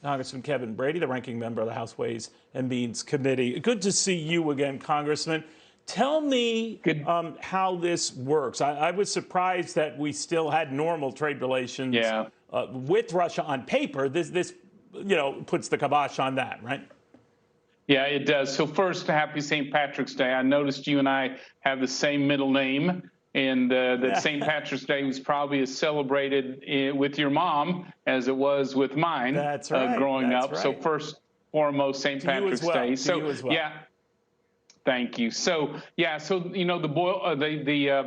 Congressman Kevin Brady, the ranking member of the House Ways and Means Committee. Good to see you again, Congressman. Tell me how this works. I was surprised that we still had normal trade relations with Russia on paper. This puts the kibosh on that, right? Yeah, it does. So first, happy St. Patrick's Day. I noticed you and I have the same middle name, and that St. Patrick's Day was probably as celebrated with your mom as it was with mine. That's right. Growing up. Right. So first, foremost, St. Patrick's Day. So you as well. Yeah. Thank you. So the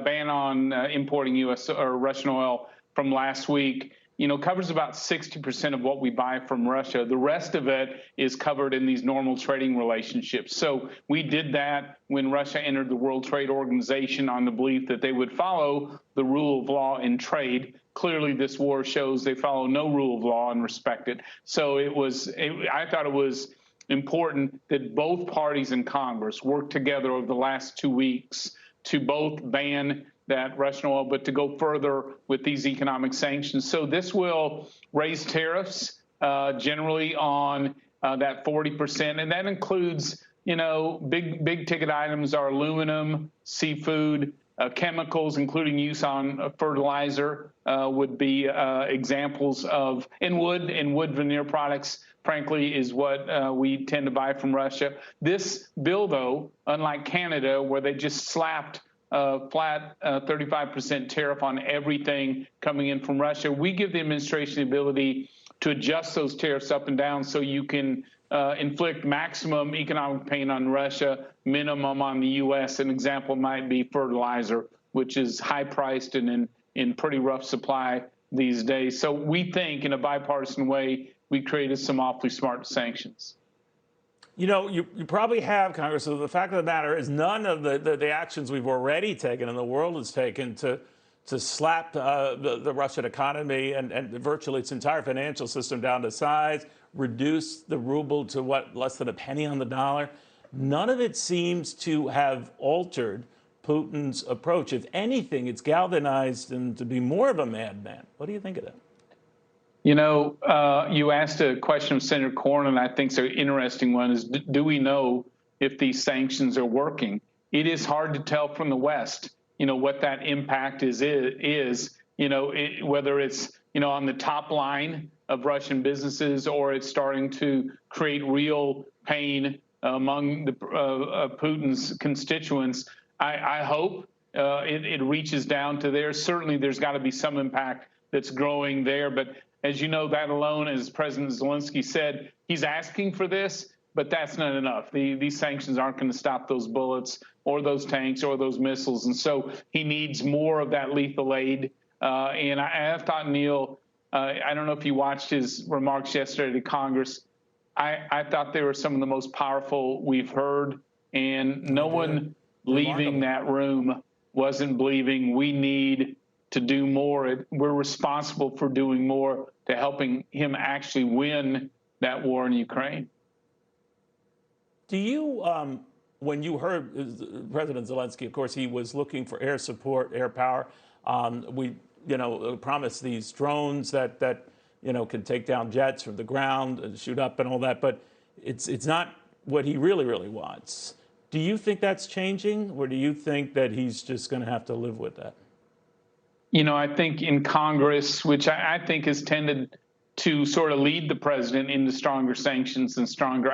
ban on importing U.S. or Russian oil from last week, covers about 60% of what we buy from Russia. The rest of it is covered in these normal trading relationships. So we did that when Russia entered the World Trade Organization on the belief that they would follow the rule of law in trade. Clearly, this war shows they follow no rule of law and respect it. So I thought it was important that both parties in Congress worked together over the last 2 weeks to both ban that Russian oil, but to go further with these economic sanctions. So this will raise tariffs generally on that 40%, and that includes, big ticket items are aluminum, seafood, chemicals, including use on fertilizer, would be examples of, and wood veneer products, frankly, is what we tend to buy from Russia. This bill, though, unlike Canada, where they just slapped flat 35% tariff on everything coming in from Russia, we give the administration the ability to adjust those tariffs up and down so you can inflict maximum economic pain on Russia, minimum on the U.S. An example might be fertilizer, which is high-priced and in pretty rough supply these days. So we think in a bipartisan way, we created some awfully smart sanctions. You probably have, Congressman. The fact of the matter is none of the actions we've already taken and the world has taken to slap the Russian economy and virtually its entire financial system down to size, reduce the ruble to less than a penny on the dollar. None of it seems to have altered Putin's approach. If anything, it's galvanized him to be more of a madman. What do you think of that? You asked a question of Senator Cornyn, and I think it's an interesting one, is do we know if these sanctions are working? It is hard to tell from the West, what that impact is whether it's, on the top line of Russian businesses or it's starting to create real pain among Putin's constituents. I hope it reaches down to there. Certainly there's got to be some impact that's growing there, but as you know, that alone, as President Zelensky said, he's asking for this, but that's not enough. These sanctions aren't going to stop those bullets or those tanks or those missiles. And so he needs more of that lethal aid. And I thought, Neil, I don't know if you watched his remarks yesterday to Congress. I thought they were some of the most powerful we've heard. And no one leaving that room wasn't believing we need to do more. We're responsible for doing more to helping him actually win that war in Ukraine. Do you, when you heard President Zelensky, of course, he was looking for air support, air power. We, promised these drones that can take down jets from the ground and shoot up and all that, but it's not what he really wants. Do you think that's changing, or do you think that he's just going to have to live with that? I think in Congress, which I think has tended to sort of lead the president into stronger sanctions and stronger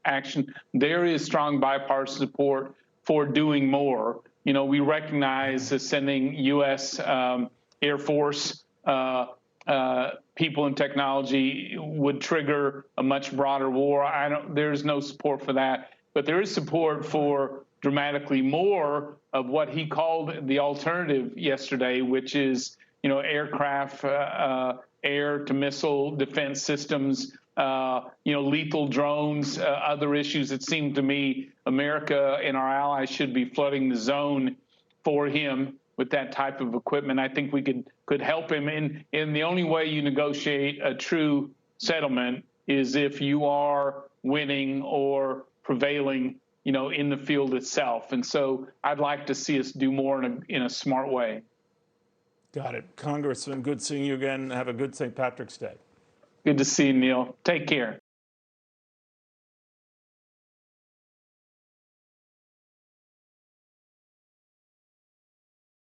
action, there is strong bipartisan support for doing more. We recognize that sending U.S. Air Force people and technology would trigger a much broader war. There's no support for that, but there is support for dramatically more of what he called the alternative yesterday, which is, aircraft, air-to-missile defense systems, lethal drones, other issues. It seemed to me America and our allies should be flooding the zone for him with that type of equipment. I think we could help him. And the only way you negotiate a true settlement is if you are winning or prevailing in the field itself. And so I'd like to see us do more in a smart way. Got it. Congressman, good seeing you again. Have a good St. Patrick's Day. Good to see you, Neil. Take care.